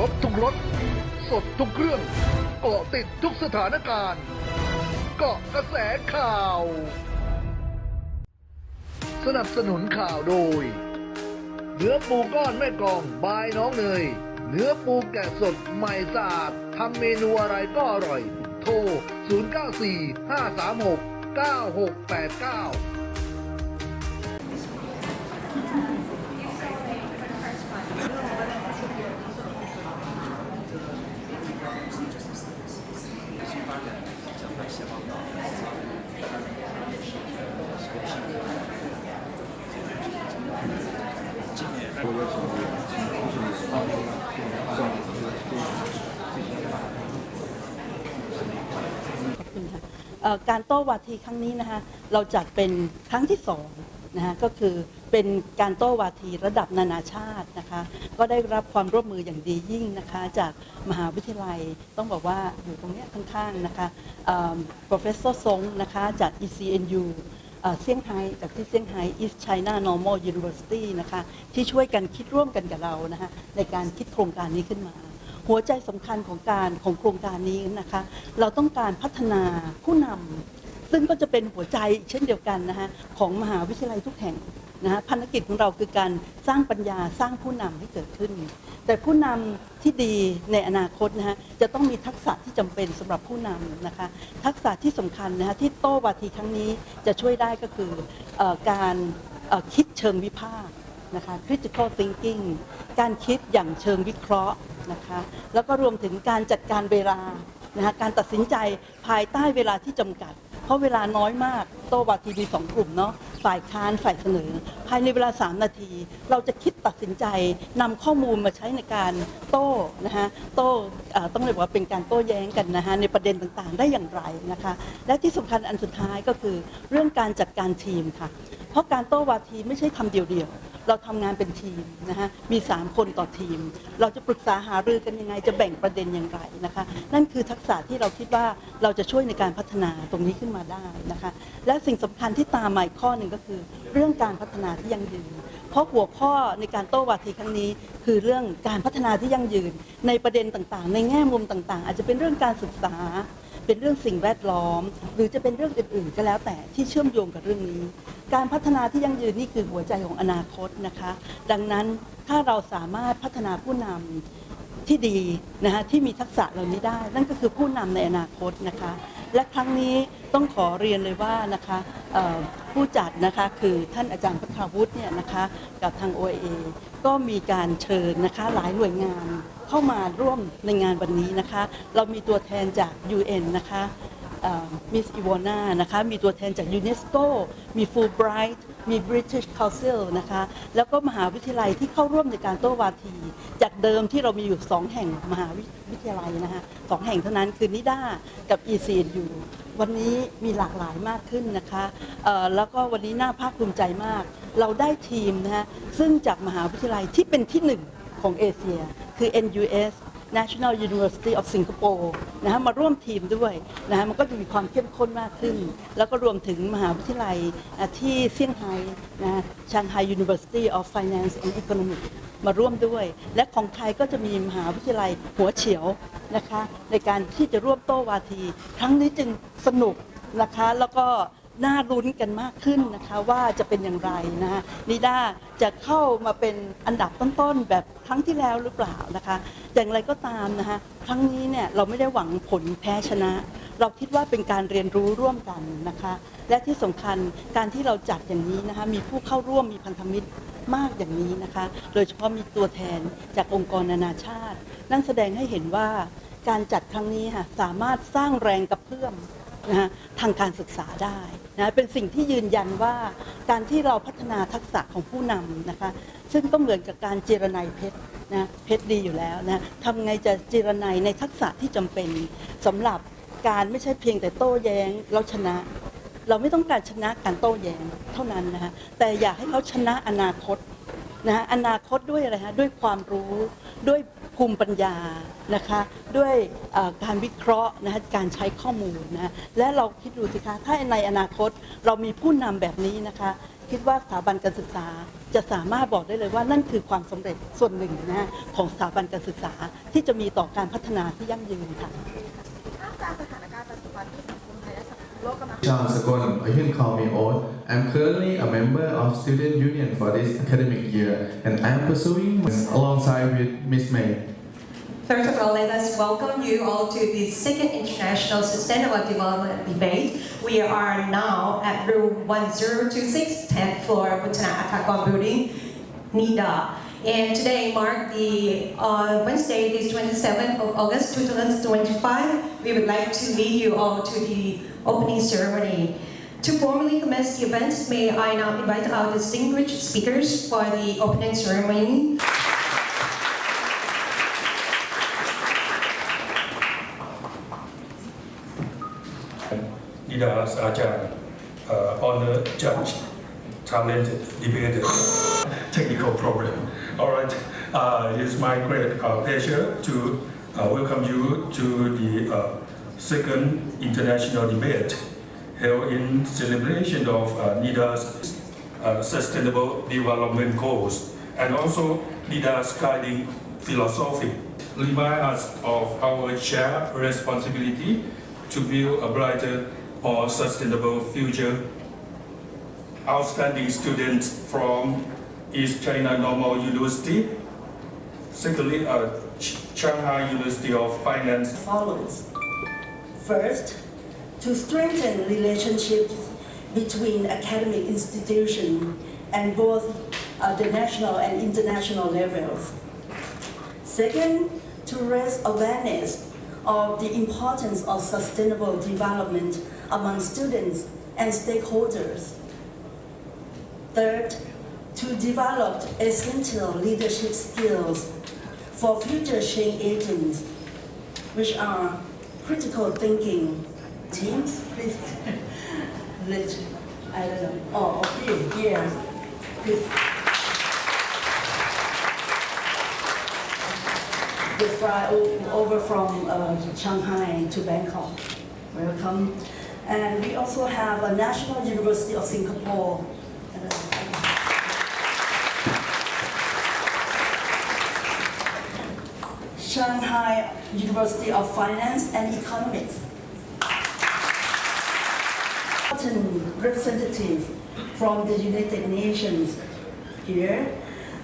บทุกรถสดทุกเครื่องเกาะติดทุกสถานการณ์เกาะกระแสข่าว สนับสนุนข่าวโดยเนื้อปูก้อนแม่กลองบายน้องเนยเนื้อปูแกะสดใหม่สะอาดทำเมนูอะไรก็อร่อยโทร 0945369689การโต้วาทีครั้งนี้นะคะเราจัดเป็นครั้งที่2นะคะก็คือเป็นการโต้วาทีระดับนานาชาตินะคะก็ได้รับความร่วมมืออย่างดียิ่งนะคะจากมหาวิทยาลัยต้องบอกว่าอยู่ตรงนี้ข้างๆนะคะ Professor ซงนะคะจาก ECNU เซี่ยงไฮ้จากที่เซี่ยงไฮ้ East China Normal University นะคะที่ช่วยกันคิดร่วมกันกับเรานะคะในการคิดโครงการนี้ขึ้นมาหัวใจสำคัญของโครงการนี้นะคะเราต้องการพัฒนาผู้นำซึ่งก็จะเป็นหัวใจเช่นเดียวกันนะคะของมหาวิทยาลัยทุกแห่งนะคะภารกิจของเราคือการสร้างปัญญาสร้างผู้นำให้เกิดขึ้นแต่ผู้นำที่ดีในอนาคตนะคะจะต้องมีทักษะที่จำเป็นสำหรับผู้นำนะคะทักษะที่สำคัญนะคะที่โต้วาทีครั้งนี้จะช่วยได้ก็คือการคิดเชิงวิพากษ์นะคะ critical thinking การคิดอย่างเชิงวิเคราะห์นะคะแล้วก็รวมถึงการจัดการเวลานะคะการตัดสินใจภายใต้เวลาที่จำกัดเพราะเวลาน้อยมากโต้วาทีมี2กลุ่มเนาะฝ่ายค้านฝ่ายเสนอภายในเวลา3นาทีเราจะคิดตัดสินใจนำข้อมูลมาใช้ในการโต้นะคะโต้ต้องเรียกว่าเป็นการโต้แย้งกันนะคะในประเด็นต่างๆได้อย่างไรนะคะและที่สำคัญอันสุดท้ายก็คือเรื่องการจัดการทีมค่ะเพราะการโต้วาทีไม่ใช่ทำเดียวๆเราทำงานเป็นทีมนะคะมี3คนต่อทีมเราจะปรึกษาหารือกันยังไงจะแบ่งประเด็นอย่างไรนะคะนั่นคือทักษะที่เราคิดว่าเราจะช่วยในการพัฒนาตรงนี้ขึ้นมาได้นะคะและสิ่งสำคัญที่ตามมาอีกข้อหนึ่งก็คือเรื่องการพัฒนาที่ยั่งยืนเพราะหัวข้อในการโต้วาทีครั้งนี้คือเรื่องการพัฒนาที่ยั่งยืนในประเด็นต่างๆในแง่มุมต่างๆอาจจะเป็นเรื่องการศึกษาเป็นเรื่องสิ่งแวดล้อมหรือจะเป็นเรื่องอื่นๆก็แล้วแต่ที่เชื่อมโยงกับเรื่องนี้การพัฒนาที่ยั่งยืนนี่คือหัวใจของอนาคตนะคะดังนั้นถ้าเราสามารถพัฒนาผู้นำที่ดีนะคะที่มีทักษะเหล่านี้ได้นั่นก็คือผู้นำในอนาคตนะคะและครั้งนี้ต้องขอเรียนเลยว่านะคะผู้จัดนะคะคือท่านอาจารย์พัทรวุฒิเนี่ยนะคะกับทาง OIA ก็มีการเชิญนะคะหลายหน่วยงานเข้ามาร่วมในงานวันนี้นะคะเรามีตัวแทนจาก UN นะคะมิสอีวอนานะคะมีตัวแทนจากยูเนสโกมีฟูลไบรท์มี British Council นะคะแล้วก็มหาวิทยาลัยที่เข้าร่วมในการโต้วาทีจากเดิมที่เรามีอยู่2แห่งมหาวิทยาลัยนะคะ2แห่งเท่านั้นคือนิด้ากับ ECNU วันนี้มีหลากหลายมากขึ้นนะคะแล้วก็วันนี้น่าภาคภูมิใจมากเราได้ทีมนะคะซึ่งจากมหาวิทยาลัยที่เป็นที่1ของเอเชียคือ NUS National University of Singapore นะมาร่วมทีมด้วยนะมันก็จะมีความเข้มข้นมากขึ้นแล้วก็รวมถึงมหาวิทยาลัยที่เซี่ยงไฮ้นะ Shanghai University of Finance and Economics มาร่วมด้วยและของไทยก็จะมีมหาวิทยาลัยหัวเฉียวนะคะในการที่จะร่วมโต้วาทีครั้งนี้จึงสนุกนะคะแล้วก็น่าลุ้นกันมากขึ้นนะคะว่าจะเป็นอย่างไรนะคะนิด้าจะเข้ามาเป็นอันดับต้นๆแบบครั้งที่แล้วหรือเปล่านะคะอย่างไรก็ตามนะคะครั้งนี้เนี่ยเราไม่ได้หวังผลแพ้ชนะเราคิดว่าเป็นการเรียนรู้ร่วมกันนะคะและที่สำคัญการที่เราจัดอย่างนี้นะคะมีผู้เข้าร่วมมีพันธมิตรมากอย่างนี้นะคะโดยเฉพาะมีตัวแทนจากองค์กรนานาชาตินั่นแสดงให้เห็นว่าการจัดครั้งนี้ค่ะสามารถสร้างแรงกระเพื่อมนะทางการศึกษาได้นะเป็นสิ่งที่ยืนยันว่าการที่เราพัฒนาทักษะของผู้นำนะคะซึ่งก็เหมือนกับการเจรไนเพชรนะเพชรดีอยู่แล้วนะทำไงจะเจรไนในทักษะที่จำเป็นสำหรับการไม่ใช่เพียงแต่โต้แย้งแล้วชนะเราไม่ต้องการชนะการโต้แย้งเท่านั้นนะคะแต่อยากให้เขาชนะอนาคตนะอนาคตด้วยอะไรฮะด้วยความรู้ด้วยภูมิปัญญานะคะด้วยการวิเคราะห์นะคะการใช้ข้อมูลนะและเราคิดดูสิคะถ้าในอนาคตเรามีผู้นำแบบนี้นะคะ คิดว่าสถาบันการศึกษาจะสามารถบอกได้เลยว่านั่นคือความสำเร็จส่วนหนึ่งนะของสถาบันการศึกษาที่จะมีต่อการพัฒนาที่ยั่งยืนค่ะท่ามกลางสถานการณ์ปัจจุบันที่สังคมไทยและสังคมโลกกำลัง Charles Sagon, you can call me Old. I'm currently a member of Student Union for this academic year, and I'm pursuing alongside with Miss May. First of all, let us welcome you all to the second International Sustainable Development Debate. We are now at room 1026, 10th floor, Tถากรbuilding, NIDA. And today mark the Wednesday, this 27th of August 2025. We would like to lead you all to the opening ceremony. To formally commence the event, may I now invite our distinguished speakers for the opening ceremony. Leaders, honored judge, talented debater, technical problem. All right, it's my great pleasure to welcome you to the second international debate held in celebration of NIDA's sustainable development goals and also NIDA's guiding philosophy. Remind us of our shared responsibility to build a brighter, more sustainable future. Outstanding students from East China Normal University, secondly, Shanghai University of Finance. Follows. First, to strengthen relationships between academic institutions and both the national and international levels. Second, to raise awareness of the importance of sustainable development among students and stakeholders. Third, to develop essential leadership skills for future change agents, which are critical thinking. Teams, please. I don't know. Oh, okay, yeah. Please. They fly over from Shanghai to Bangkok. Welcome. And we also have a National University of Singapore. Shanghai University of Finance and Economics. Representative from the United Nations here,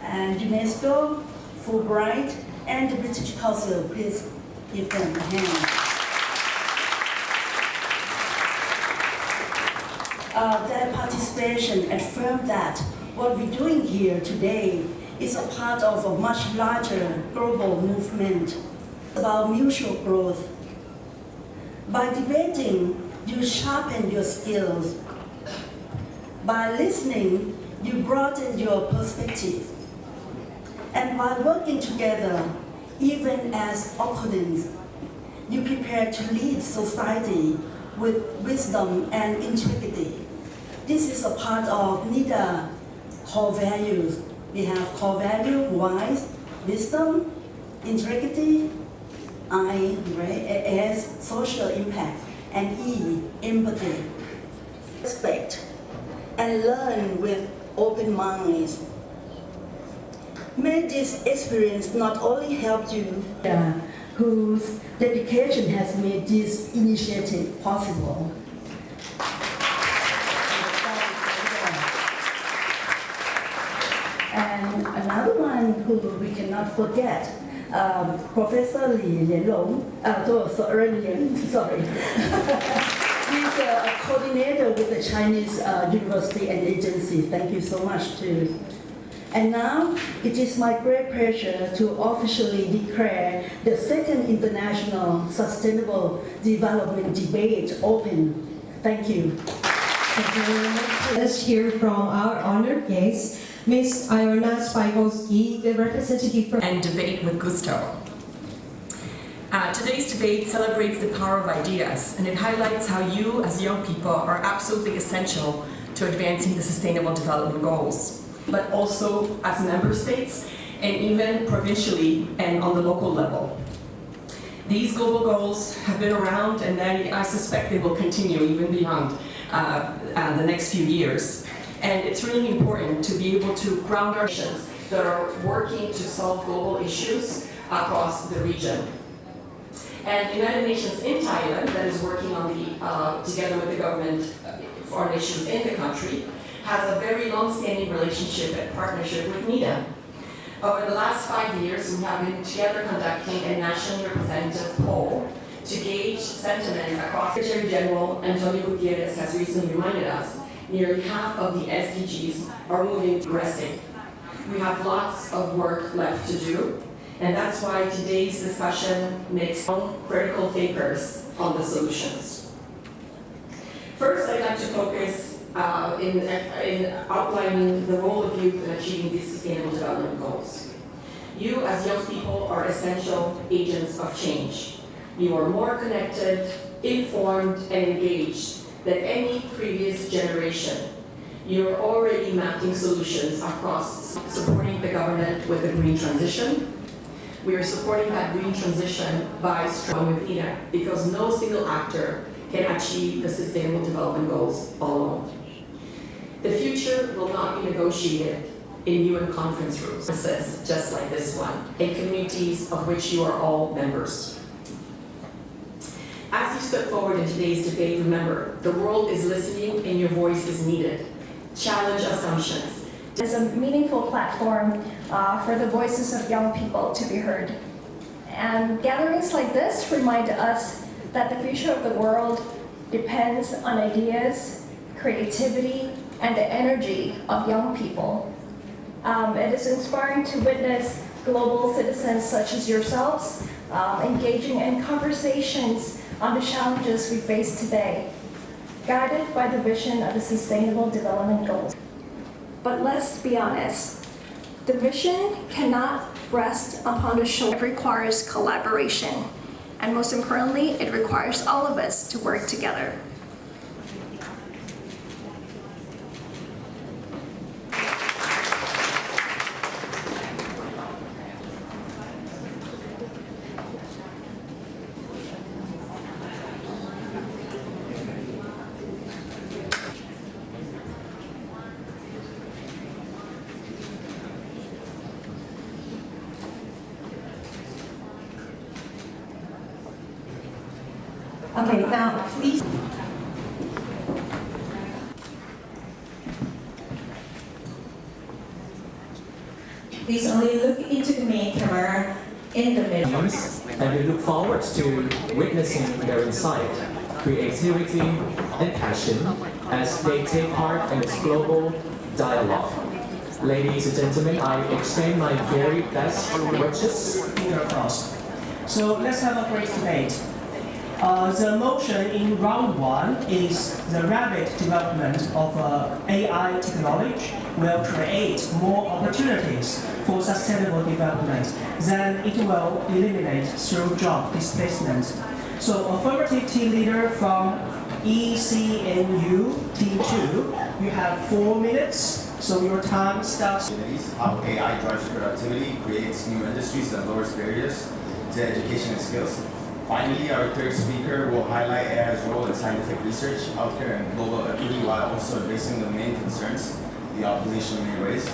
and UNESCO, Fulbright, and the British Council. Please give them a hand. Their participation affirmed that what we're doing here today is a part of a much larger global movement about mutual growth. By debating, you sharpen your skills. By listening, you broaden your perspective. And by working together, even as opponents, you prepare to lead society with wisdom and integrity. This is a part of NIDA core values. We have core value, wise, wisdom, integrity, I, S, social impact, and E, empathy. Respect and learn with open minds. May this experience not only help you, whose dedication has made this initiative possible. And another one who we cannot forget, Professor Li Lianlong, sorry. He's a coordinator with the Chinese university and agency. Thank you so much too. And now, it is my great pleasure to officially declare the second International Sustainable Development Debate open. Thank you. Thank you very much. Let's hear from our honored guest, Ms. Iwona Spytkowski, the representative from and debate with gusto. Today's debate celebrates the power of ideas, and it highlights how you, as young people, are absolutely essential to advancing the Sustainable Development Goals, but also as member states and even provincially and on the local level. These global goals have been around, and I suspect they will continue even beyond the next few years. And it's really important to be able to ground our nations that are working to solve global issues across the region. And the United Nations in Thailand, that is working on together with the government for our nations in the country, has a very long-standing relationship and partnership with NIDA. Over the last 5 years, we have been together conducting a nationally representative poll to gauge sentiment across. Secretary General Antonio Gutierrez has recently reminded us nearly half of the SDGs are moving aggressive. We have lots of work left to do, and that's why today's discussion makes critical thinkers on the solutions. First, I'd like to focus in outlining the role of youth in achieving these sustainable development goals. You, as young people, are essential agents of change. You are more connected, informed, and engaged than any previous generation. You are already mapping solutions across supporting the government with the green transition. We are supporting that green transition by strong with ENA because no single actor can achieve the sustainable development goals alone. The future will not be negotiated in UN conference rooms, just like this one, in communities of which you are all members. As you step forward in today's debate, remember, the world is listening and your voice is needed. Challenge assumptions. It's a meaningful platform for the voices of young people to be heard. And gatherings like this remind us that the future of the world depends on ideas, creativity, and the energy of young people. It is inspiring to witness global citizens such as yourselves engaging in conversations on the challenges we face today, guided by the vision of the Sustainable Development Goals. But let's be honest, the vision cannot rest upon the shoulder. It requires collaboration, and most importantly, it requires all of us to work together. Okay, now please. Please only look into the main camera in the middle. And we look forward to witnessing their insight, creativity, and passion as they take part in this global dialogue. Ladies and gentlemen, I extend my very best wishes. So let's have a great debate. The motion in round one is the rapid development of AI technology will create more opportunities for sustainable development than it will eliminate through job displacement. So affirmative team leader from ECNU team 2, you have 4 minutes. So your time starts. How AI drives productivity, creates new industries, and lowers barriers to education and skills. Finally, our third speaker will highlight AI's role in scientific research, healthcare, and global equity while also addressing the main concerns the opposition may raise.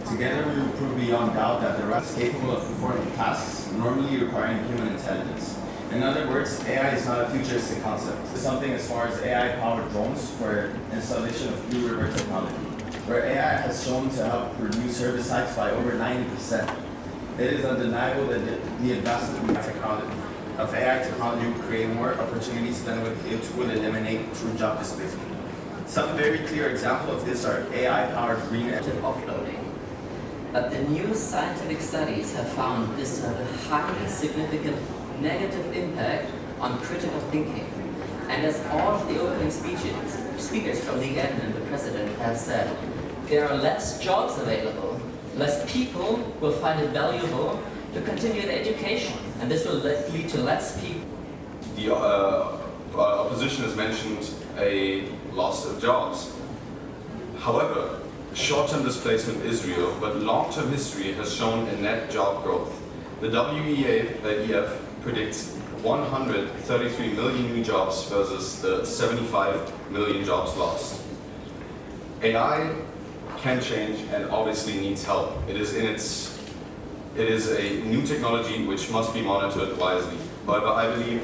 Together, we will prove beyond doubt that the robot is capable of performing tasks normally requiring human intelligence. In other words, AI is not a futuristic concept. It's something as far as AI-powered drones for installation of Blue River technology, where AI has shown to help reduce herbicides by over 90%. It is undeniable that the advancement of AI technology would create more opportunities than it would eliminate through job displacement. Some very clear examples of this are AI-powered green offloading. But the new scientific studies have found this to have a highly significant negative impact on critical thinking. And as all of the opening speakers from the end and the president have said, there are less jobs available, less people will find it valuable to continue their education, and this will lead to less people. The opposition has mentioned a loss of jobs. However, short-term displacement is real, but long-term history has shown a net job growth. The WEF predicts 133 million new jobs versus the 75 million jobs lost. AI can change and obviously needs help. It is a new technology which must be monitored wisely. However, I believe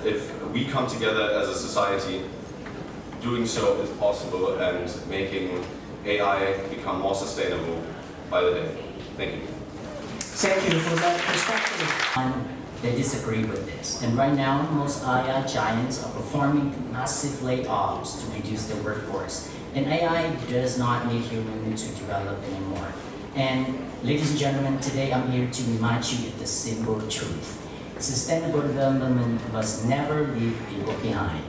if we come together as a society, doing so is possible and making AI become more sustainable by the day. Thank you. Thank you for that perspective. They disagree with this. And right now, most AI giants are performing massive layoffs to reduce their workforce. And AI does not need humans to develop anymore. And ladies and gentlemen, today I'm here to remind you of the simple truth. Sustainable development must never leave people behind.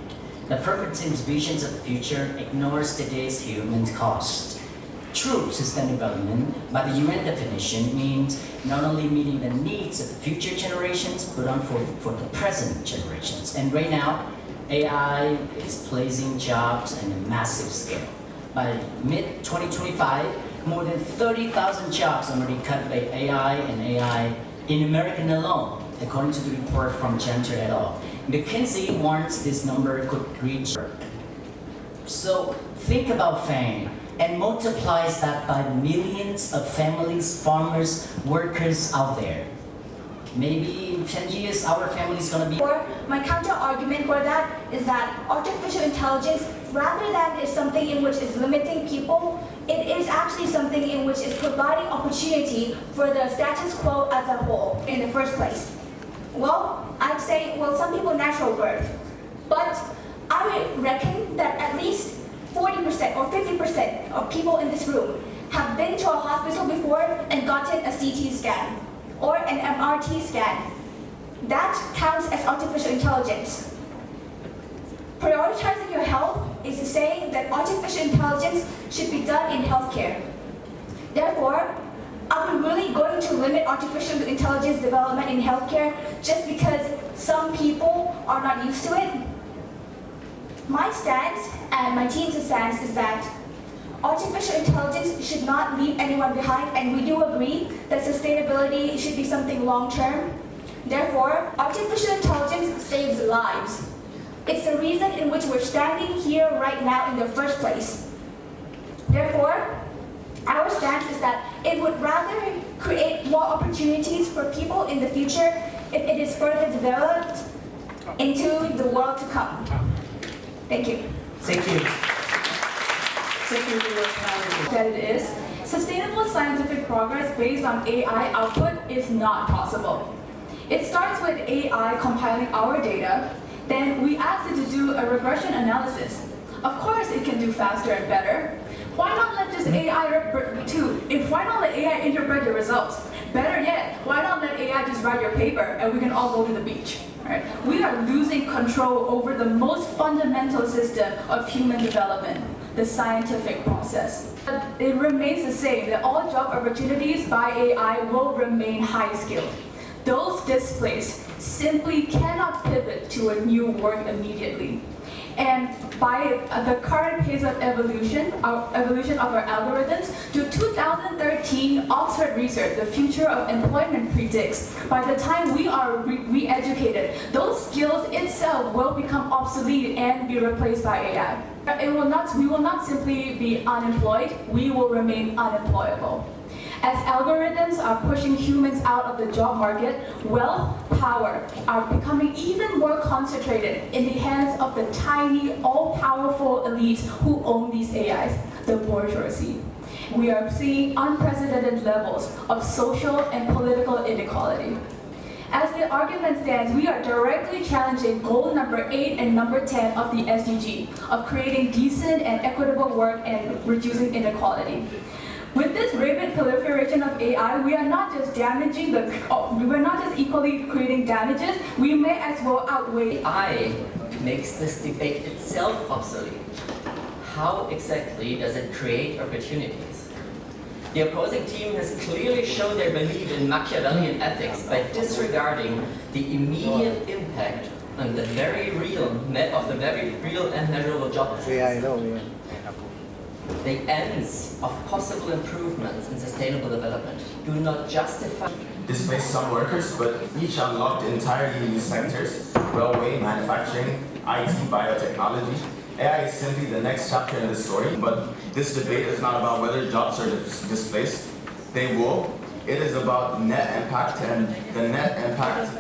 The perspective's visions of the future ignores today's human cost. True sustainable development, by the UN definition, means not only meeting the needs of the future generations, but for the present generations. And right now, AI is placing jobs on a massive scale. By mid-2025, more than 30,000 jobs are already cut by AI in America alone, according to the report from Gender et al. McKinsey warns this number could reach. So think about fame and multiplies that by millions of families, farmers, workers out there. Maybe in 10 years, our family is going to be... My counter argument for that is that artificial intelligence, rather than is something in which is limiting people, it is actually something in which is providing opportunity for the status quo as a whole in the first place. Well, I'd say, some people natural birth, but I reckon that at least 40% or 50% of people in this room have been to a hospital before and gotten a CT scan or an MRT scan. That counts as artificial intelligence. Prioritizing your health is saying that artificial intelligence should be done in healthcare. Therefore, are we really going to limit artificial intelligence development in healthcare just because some people are not used to it? My stance and my team's stance is that artificial intelligence should not leave anyone behind, and we do agree that sustainability should be something long-term. Therefore, artificial intelligence saves lives. It's the reason in which we're standing here right now in the first place. Therefore, our stance is that it would rather create more opportunities for people in the future if it is further developed into the world to come. Thank you. Thank you. Thank you for your clarity. That it is, sustainable scientific progress based on AI output is not possible. It starts with AI compiling our data, then we ask it to do a regression analysis. Of course it can do faster and better. Why not let just AI why not let AI interpret your results? Better yet, why not let AI just write your paper and we can all go to the beach? Right? We are losing control over the most fundamental system of human development, the scientific process. But it remains the same that all job opportunities by AI will remain high skilled. Those displaced simply cannot pivot to a new work immediately. And by the current pace of evolution of our algorithms, to 2013 Oxford research, the future of employment predicts, by the time we are re-educated, those skills itself will become obsolete and be replaced by AI. We will not simply be unemployed, we will remain unemployable. As algorithms are pushing humans out of the job market, wealth, power are becoming even more concentrated in the hands of the tiny, all-powerful elites who own these AIs, the bourgeoisie. We are seeing unprecedented levels of social and political inequality. As the argument stands, we are directly challenging goal number 8 and number 10 of the SDG, of creating decent and equitable work and reducing inequality. With this rapid proliferation of AI, we are not just equally creating damages, we may as well outweigh. AI makes this debate itself obsolete. How exactly does it create opportunities? The opposing team has clearly shown their belief in Machiavellian ethics by disregarding the immediate impact on the very real and measurable job opportunities. The ends of possible improvements in sustainable development do not justify displace some workers, but each unlocked entirely new sectors: railway, manufacturing, IT, biotechnology, AI is simply the next chapter in this story, but this debate is not about whether jobs are displaced. They will. It is about net impact, and the net impact